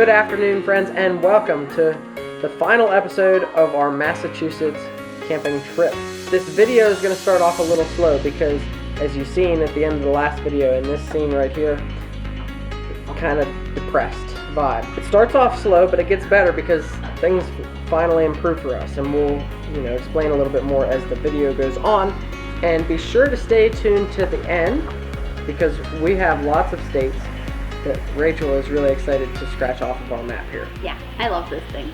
Good afternoon, friends, and welcome to the final episode of our Massachusetts camping trip. This video is going to start off a little slow because, as you've seen at the end of the last video, in this scene right here, kind of depressed vibe. It starts off slow, but it gets better because things finally improve for us, and we'll, explain a little bit more as the video goes on. And be sure to stay tuned to the end because we have lots of states that Rachel is really excited to scratch off of our map here. Yeah, I love this thing.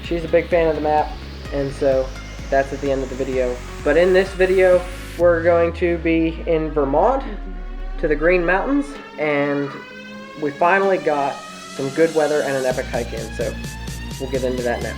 She's a big fan of the map, and so that's at the end of the video. But in this video, we're going to be in Vermont to the Green Mountains, and we finally got some good weather and an epic hike in, so we'll get into that now.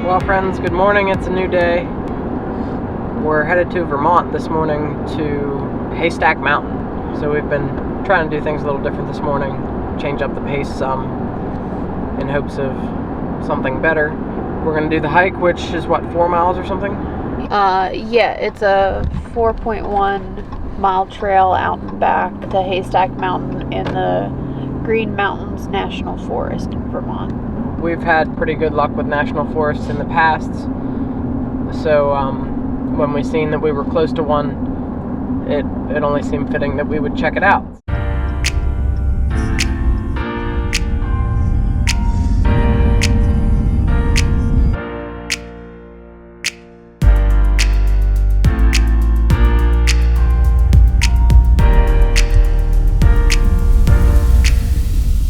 Well, friends, good morning. It's a new day. We're headed to Vermont this morning to Haystack Mountain. So we've been trying to do things a little different this morning, change up the pace some in hopes of something better. We're going to do the hike, which is what, 4 miles or something? Yeah, it's a 4.1 mile trail out and back to Haystack Mountain in the Green Mountains National Forest in Vermont. We've had pretty good luck with national forests in the past, so when we seen that we were close to one, it only seemed fitting that we would check it out.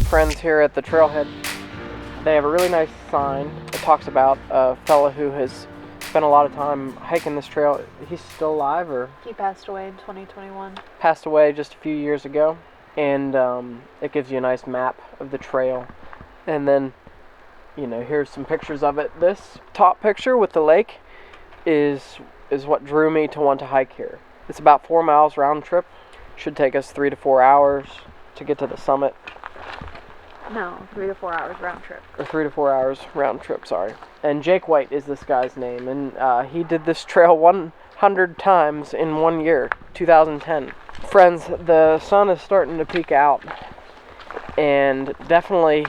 Friends here at the trailhead, they have a really nice sign that talks about a fella who has spent a lot of time hiking this trail. He's still alive, or? He passed away in 2021. Passed away just a few years ago. And it gives you a nice map of the trail. And then, here's some pictures of it. This top picture with the lake is what drew me to want to hike here. It's about 4 miles round trip. Should take us 3 to 4 hours to get to the summit. No, 3 to 4 hours round trip. Or 3 to 4 hours round trip, sorry. And Jake White is this guy's name, and he did this trail 100 times in 1 year, 2010. Friends, the sun is starting to peek out, and definitely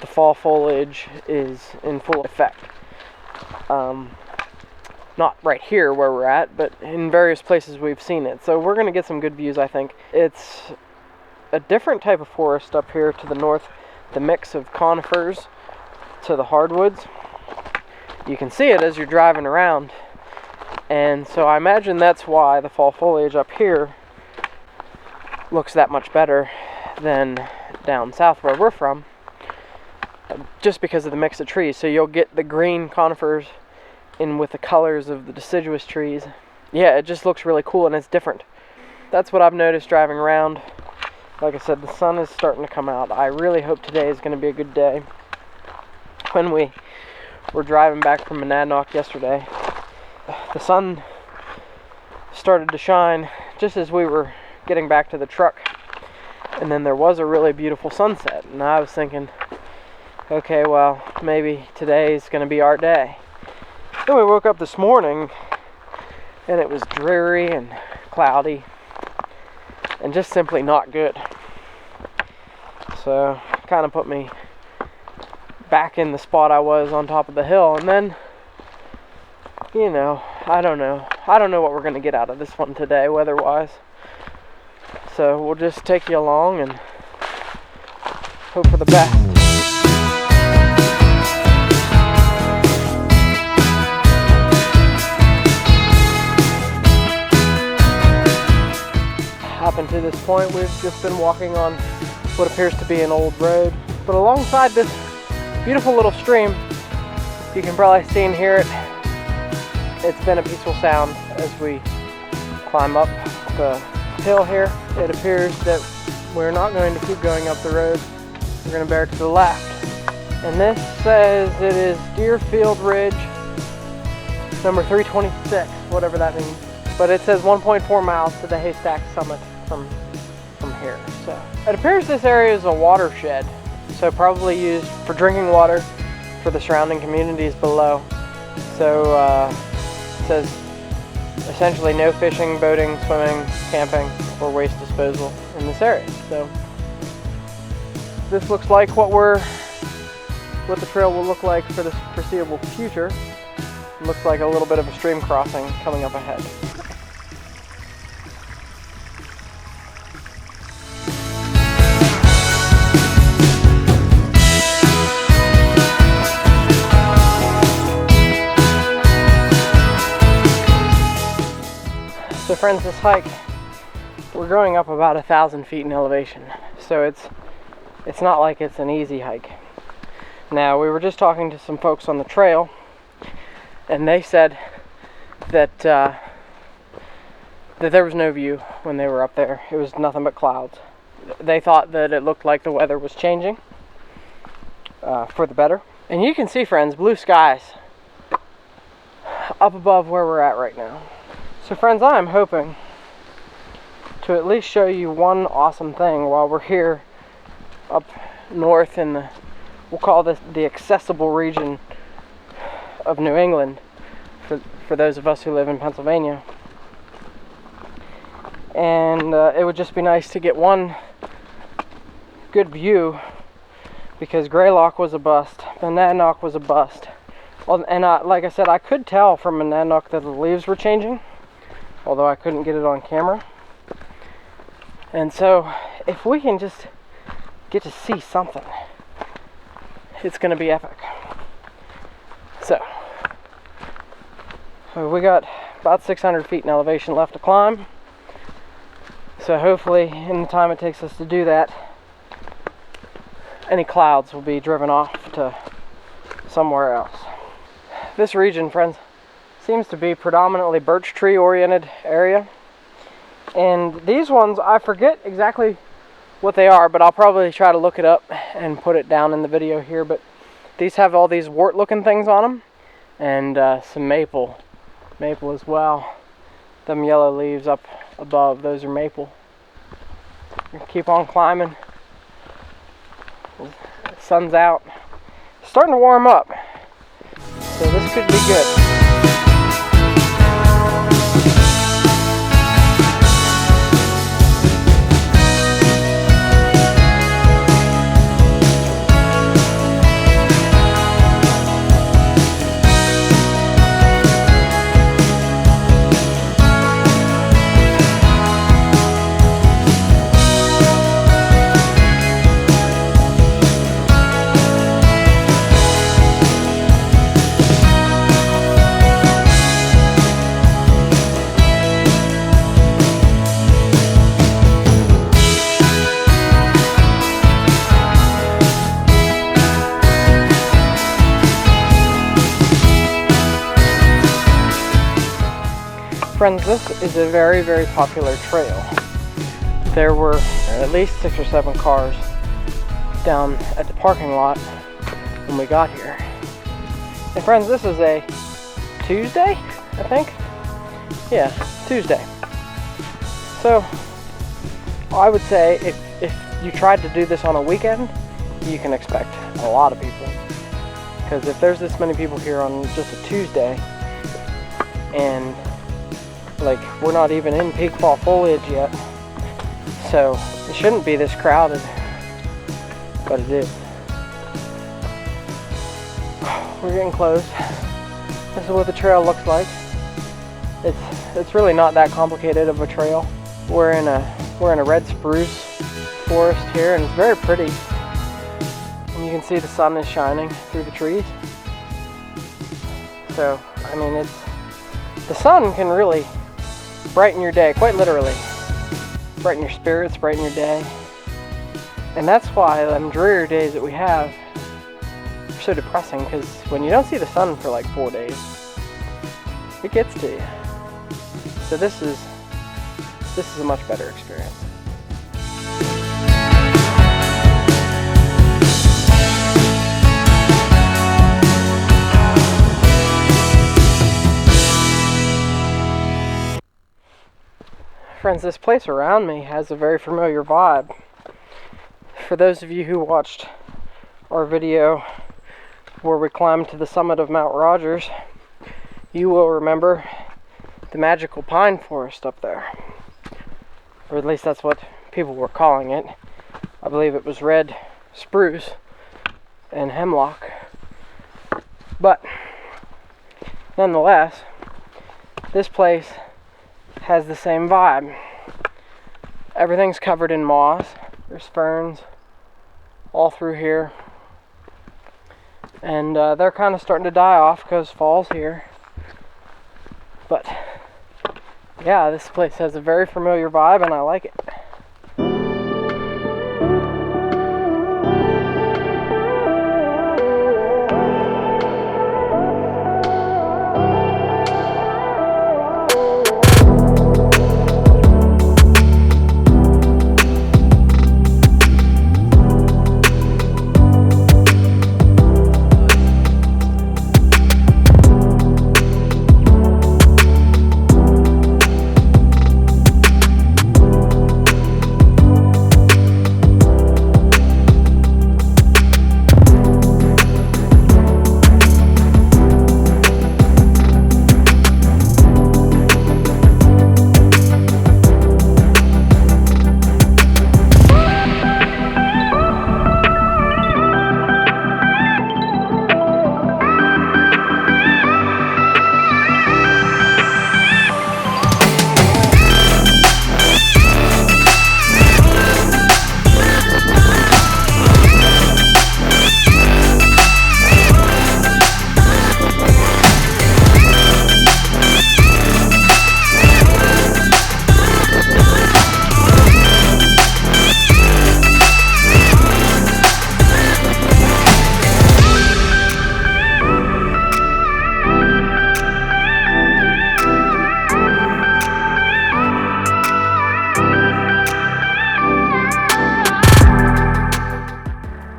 the fall foliage is in full effect. Not right here where we're at, but in various places we've seen it. So we're going to get some good views, I think. It's a different type of forest up here to the north. The mix of conifers to the hardwoods. You can see it as you're driving around, and so I imagine that's why the fall foliage up here looks that much better than down south where we're from, just because of the mix of trees. So you'll get the green conifers in with the colors of the deciduous trees. Yeah, it just looks really cool and it's different. That's what I've noticed driving around. Like I said, the sun is starting to come out. I really hope today is going to be a good day. When we were driving back from Monadnock yesterday, the sun started to shine just as we were getting back to the truck. And then there was a really beautiful sunset. And I was thinking, okay, well, maybe today is going to be our day. Then we woke up this morning, and it was dreary and cloudy. And just simply not good. So, kind of put me back in the spot I was on top of the hill. And then, I don't know. I don't know what we're going to get out of this one today, weather-wise. So, we'll just take you along and hope for the best. Up until this point, we've just been walking on what appears to be an old road. But alongside this beautiful little stream, you can probably see and hear it. It's been a peaceful sound as we climb up the hill here. It appears that we're not going to keep going up the road. We're going to bear to the left. And this says it is Deerfield Ridge, number 326, whatever that means. But it says 1.4 miles to the Haystack summit from here. So it appears this area is a watershed, so probably used for drinking water for the surrounding communities below. So it says essentially no fishing, boating, swimming, camping, or waste disposal in this area. So this looks like what the trail will look like for the foreseeable future. It looks like a little bit of a stream crossing coming up ahead. So friends, this hike, we're going up about 1,000 feet in elevation. So it's not like it's an easy hike. Now, we were just talking to some folks on the trail, and they said that there was no view when they were up there. It was nothing but clouds. They thought that it looked like the weather was changing for the better. And you can see, friends, blue skies up above where we're at right now. So friends, I am hoping to at least show you one awesome thing while we're here up north in the, we'll call this the accessible region of New England for those of us who live in Pennsylvania. And it would just be nice to get one good view, because Greylock was a bust, Monadnock was a bust. And like I said, I could tell from Monadnock that the leaves were changing, although I couldn't get it on camera. And so if we can just get to see something, it's going to be epic. So we got about 600 feet in elevation left to climb. So hopefully in the time it takes us to do that, any clouds will be driven off to somewhere else. This region, friends, seems to be predominantly birch tree oriented area. And these ones, I forget exactly what they are, but I'll probably try to look it up and put it down in the video here. But these have all these wart looking things on them, and some maple as well. Them yellow leaves up above, those are maple. Keep on climbing. The sun's out. It's starting to warm up, so this could be good. Friends, this is a very, very popular trail. There were at least 6 or 7 cars down at the parking lot when we got here. And friends, this is a Tuesday, I think? Yeah, Tuesday. So, I would say if you tried to do this on a weekend, you can expect a lot of people. Because if there's this many people here on just a Tuesday, and like, we're not even in peak fall foliage yet, so it shouldn't be this crowded, but it is. We're getting close. This is what the trail looks like. It's really not that complicated of a trail. We're in a red spruce forest here, and it's very pretty. And you can see the sun is shining through the trees. So, I mean, the sun can really brighten your day, quite literally. Brighten your spirits, brighten your day. And that's why them dreary days that we have are so depressing, because when you don't see the sun for like 4 days, it gets to you. So this is a much better experience. Friends, this place around me has a very familiar vibe. For those of you who watched our video where we climbed to the summit of Mount Rogers, you will remember the magical pine forest up there. Or at least that's what people were calling it. I believe it was red spruce and hemlock. But nonetheless, this place has the same vibe. Everything's covered in moss. There's ferns all through here. And they're kind of starting to die off because fall's here. But yeah, this place has a very familiar vibe and I like it.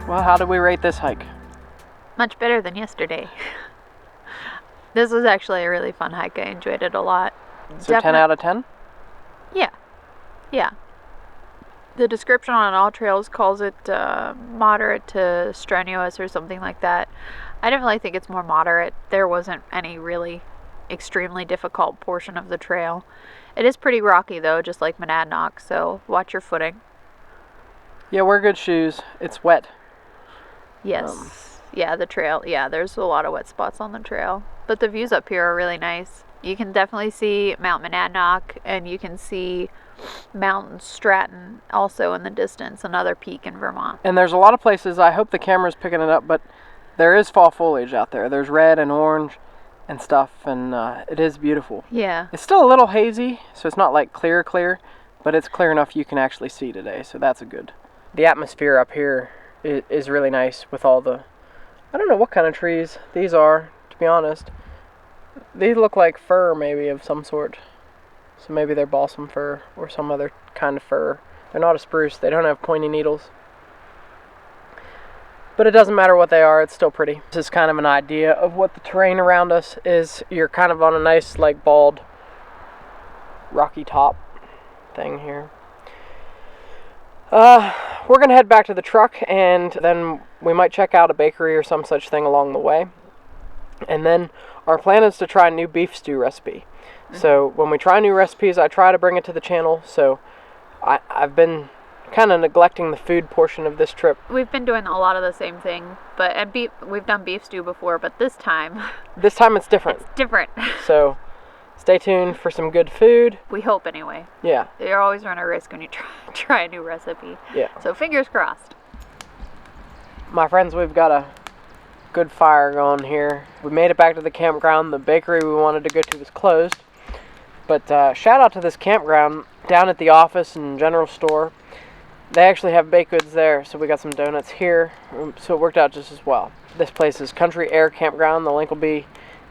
Well, how did we rate this hike? Much better than yesterday. This was actually a really fun hike. I enjoyed it a lot. So 10 out of 10? Yeah. Yeah. The description on All Trails calls it moderate to strenuous or something like that. I definitely think it's more moderate. There wasn't any really extremely difficult portion of the trail. It is pretty rocky though, just like Monadnock, so watch your footing. Yeah, wear good shoes. It's wet. Yes. Yeah, the trail. Yeah, there's a lot of wet spots on the trail. But the views up here are really nice. You can definitely see Mount Monadnock, and you can see Mount Stratton also in the distance, another peak in Vermont. And there's a lot of places, I hope the camera's picking it up, but there is fall foliage out there. There's red and orange and stuff, and it is beautiful. Yeah. It's still a little hazy, so it's not like clear, but it's clear enough you can actually see today, so that's a good. The atmosphere up here is really nice with all the, I don't know what kind of trees these are, to be honest. These look like fir maybe of some sort. So maybe they're balsam fir or some other kind of fir. They're not a spruce. They don't have pointy needles. But it doesn't matter what they are, it's still pretty. This is kind of an idea of what the terrain around us is. You're kind of on a nice, like, bald, rocky top thing here. We're going to head back to the truck, and then we might check out a bakery or some such thing along the way. And then our plan is to try a new beef stew recipe. Mm-hmm. So when we try new recipes, I try to bring it to the channel. So I've been kind of neglecting the food portion of this trip. We've been doing a lot of the same thing, but we've done beef stew before, but this time it's different. It's different. So stay tuned for some good food. We hope anyway. Yeah. You're always running a risk when you try a new recipe. Yeah. So fingers crossed. My friends, we've got a good fire going here. We made it back to the campground. The bakery we wanted to go to was closed. But shout out to this campground down at the office and general store. They actually have baked goods there, so we got some donuts here, so it worked out just as well. This place is Country Aire Campground. The link will be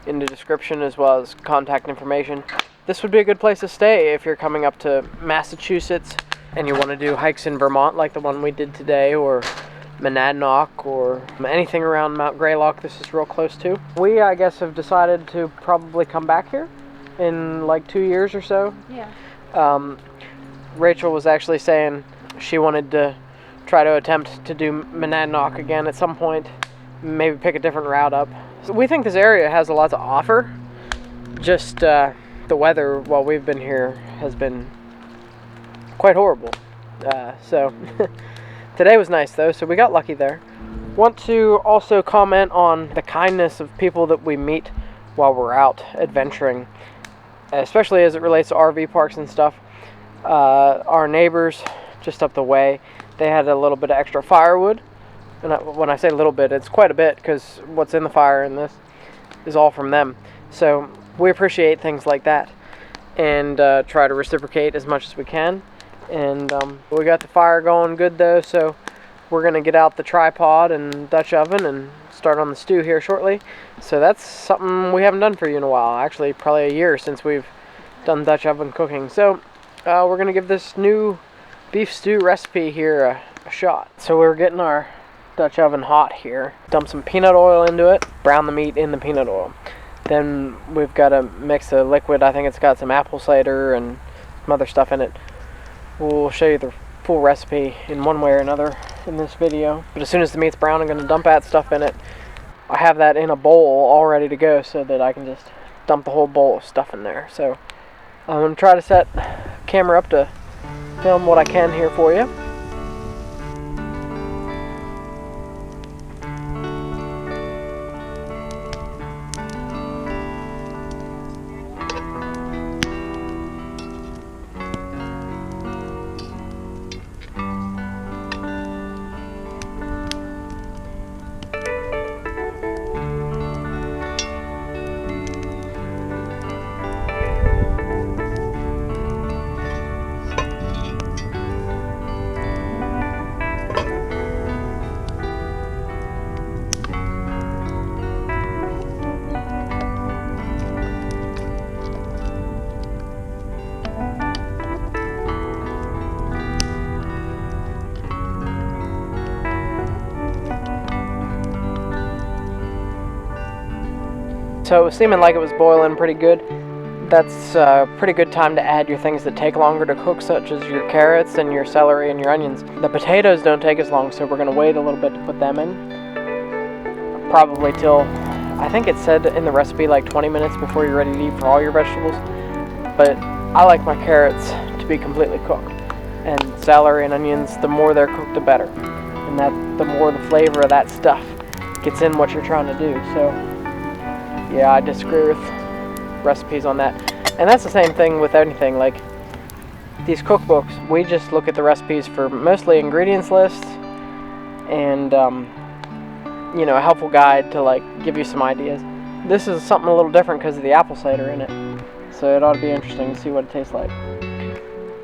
in the description as well as contact information. This would be a good place to stay if you're coming up to Massachusetts and you want to do hikes in Vermont like the one we did today, or Monadnock, or anything around Mount Greylock this is real close to. We, I guess, have decided to probably come back here in like 2 years or so. Yeah. Rachel was actually saying she wanted to try to attempt to do Monadnock again at some point, maybe pick a different route up. So we think this area has a lot to offer. Just the weather while we've been here has been quite horrible. So today was nice though, so we got lucky there. Want to also comment on the kindness of people that we meet while we're out adventuring, especially as it relates to RV parks and stuff. Our neighbors just up the way, they had a little bit of extra firewood, and when I say a little bit, it's quite a bit, because what's in the fire in this is all from them. So we appreciate things like that, and try to reciprocate as much as we can. And we got the fire going good though, so we're gonna get out the tripod and Dutch oven and start on the stew here shortly. So that's something we haven't done for you in a while, actually probably a year since we've done Dutch oven cooking. So we're gonna give this new beef stew recipe here a shot. So we're getting our Dutch oven hot here. Dump some peanut oil into it, brown the meat in the peanut oil. Then we've got a mix of liquid. I think it's got some apple cider and some other stuff in it. We'll show you the full recipe in one way or another in this video. But as soon as the meat's brown, I'm going to dump that stuff in it. I have that in a bowl all ready to go so that I can just dump the whole bowl of stuff in there. So I'm going to try to set the camera up to film what I can here for you. So it was seeming like it was boiling pretty good. That's a pretty good time to add your things that take longer to cook, such as your carrots and your celery and your onions. The potatoes don't take as long, so we're going to wait a little bit to put them in. Probably till, I think it said in the recipe, like 20 minutes before you're ready to eat for all your vegetables. But I like my carrots to be completely cooked. And celery and onions, the more they're cooked, the better. And that the more the flavor of that stuff gets in what you're trying to do. So yeah, I disagree with recipes on that. And that's the same thing with anything. Like these cookbooks, we just look at the recipes for mostly ingredients lists and you know, a helpful guide to like give you some ideas. This is something a little different because of the apple cider in it, so it ought to be interesting to see what it tastes like.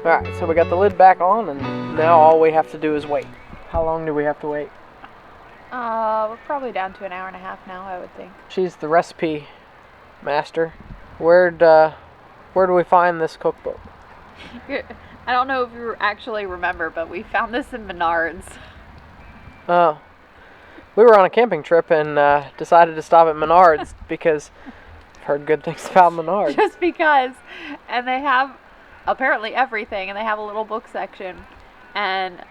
Alright, so we got the lid back on, and now all we have to do is wait. How long do we have to wait? We're probably down to an hour and a half now, I would think. She's the recipe master. Where do we find this cookbook? I don't know if you actually remember, but we found this in Menards. Oh. We were on a camping trip and decided to stop at Menards because I've heard good things about Menards. Just because. And they have apparently everything, and they have a little book section. And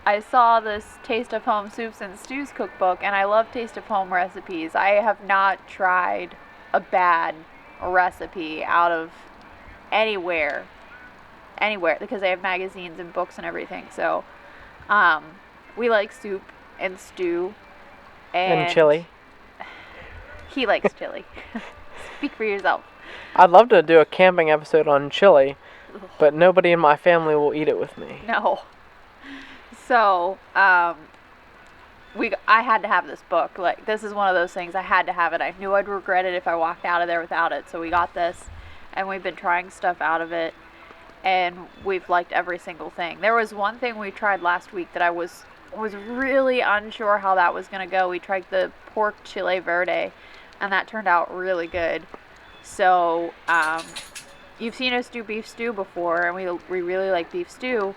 I saw this Taste of Home Soups and Stews cookbook, and I love Taste of Home recipes. I have not tried a bad recipe out of anywhere, because they have magazines and books and everything. So we like soup and stew and chili. He likes chili. Speak for yourself. I'd love to do a camping episode on chili, but nobody in my family will eat it with me. No. So, I had to have this book. Like, this is one of those things, I had to have it. I knew I'd regret it if I walked out of there without it. So we got this, and we've been trying stuff out of it. and we've liked every single thing. There was one thing we tried last week that I was really unsure how that was going to go. We tried the pork chile verde, and that turned out really good. So, you've seen us do beef stew before, and we really like beef stew.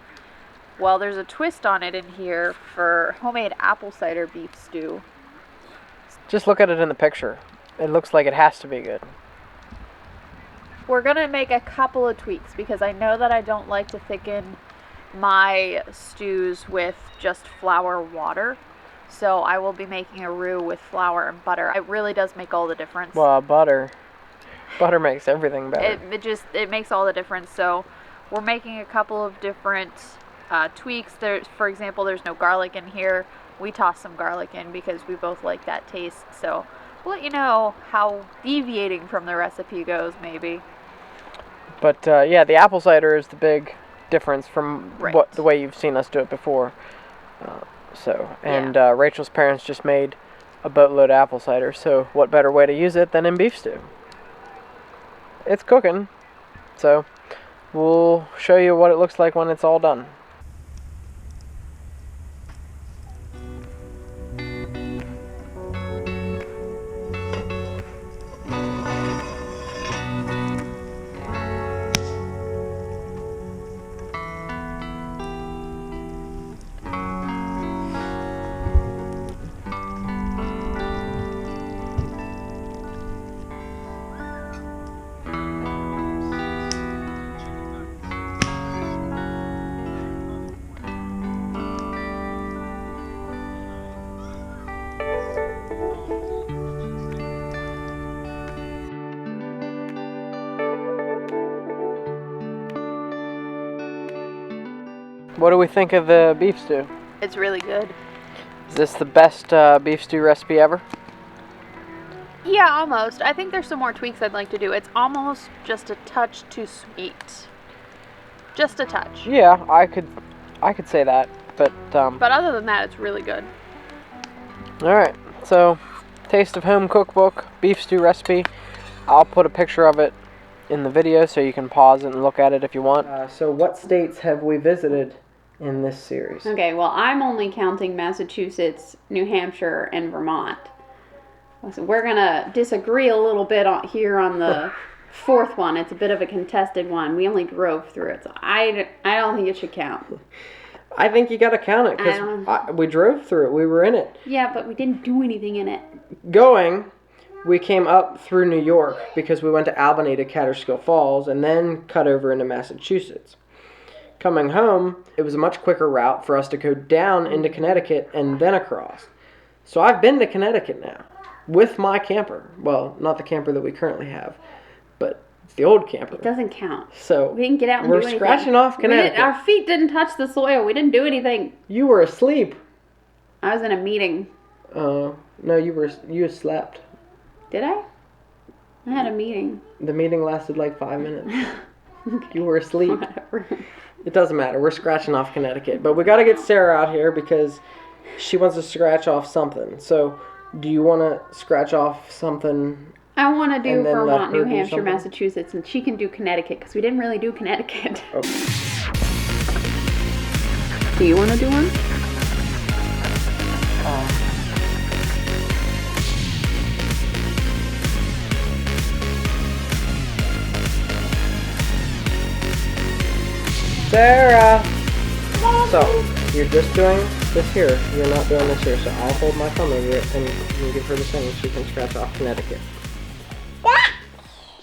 Well, there's a twist on it in here for homemade apple cider beef stew. Just look at it in the picture. It looks like it has to be good. We're going to make a couple of tweaks because I know that I don't like to thicken my stews with just flour and water. So I will be making a roux with flour and butter. It really does make all the difference. Well, butter makes everything better. It makes all the difference. So we're making a couple of different tweaks. For example, there's no garlic in here. We tossed some garlic in because we both like that taste. So we'll let you know how deviating from the recipe goes, maybe. But yeah, the apple cider is the big difference from Right. the way you've seen us do it before. Rachel's parents just made a boatload of apple cider, so what better way to use it than in beef stew? It's cooking, so we'll show you what it looks like when it's all done. What do we think of the beef stew? It's really good. Is this the best beef stew recipe ever? Yeah, almost. I think there's some more tweaks I'd like to do. It's almost just a touch too sweet. Just a touch. Yeah, I could say that, but But other than that, it's really good. all right. So, Taste of Home cookbook beef stew recipe. I'll put a picture of it in the video so you can pause it and look at it if you want. So, what states have we visited in this series? Okay, well, I'm only counting Massachusetts, New Hampshire, and Vermont. So we're going to disagree a little bit here on the fourth one. It's a bit of a contested one. We only drove through it, so I don't think it should count. I think you got to count it because we drove through it. We were in it. Yeah, but we didn't do anything in it. We came up through New York because we went to Albany to Country Falls and then cut over into Massachusetts. Coming home, it was a much quicker route for us to go down into Connecticut and then across. So I've been to Connecticut now with my camper. Well, not the camper that we currently have, but it's the old camper. It doesn't count. So we didn't get out and do anything. We're scratching off Connecticut. Our feet didn't touch the soil. We didn't do anything. You were asleep. I was in a meeting. No, you slept. Did I? I had a meeting. The meeting lasted like 5 minutes. Okay. You were asleep. Whatever. It doesn't matter. We're scratching off Connecticut. But we got to get Sarah out here because she wants to scratch off something. So, do you want to scratch off something? I want to do Vermont, New Hampshire, something? Massachusetts, and she can do Connecticut because we didn't really do Connecticut. Okay. Do you want to do one? Sarah! So, you're just doing this here. You're not doing this here. So I'll hold my thumb over it and you can give her the thing and she can scratch off Connecticut.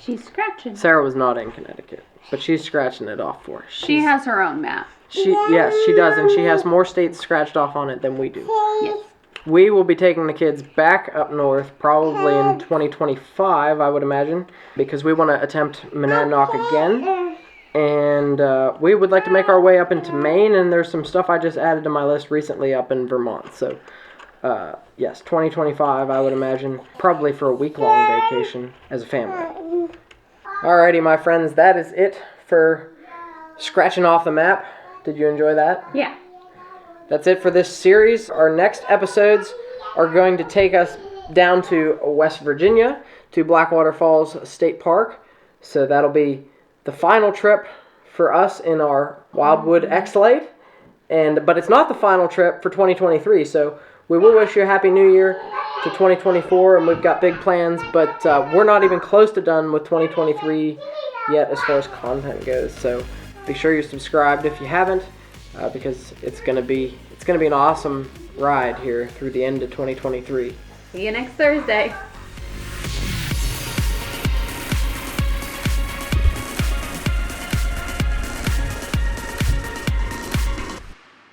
She's scratching. Sarah was not in Connecticut, but she's scratching it off for us. She has her own map. Yes, she does, and she has more states scratched off on it than we do. Yes. We will be taking the kids back up north probably in 2025, I would imagine, because we want to attempt Monadnock again. And we would like to make our way up into Maine, and there's some stuff I just added to my list recently up in Vermont. So, yes, 2025, I would imagine, probably for a week-long vacation as a family. Alrighty, my friends, that is it for scratching off the map. Did you enjoy that? Yeah. That's it for this series. Our next episodes are going to take us down to West Virginia, to Blackwater Falls State Park. So that'll be the final trip for us in our Wildwood X-Late. But it's not the final trip for 2023, so we will wish you a Happy New Year to 2024, and we've got big plans, but we're not even close to done with 2023 yet as far as content goes. So be sure you're subscribed if you haven't, because it's gonna be an awesome ride here through the end of 2023. See you next Thursday.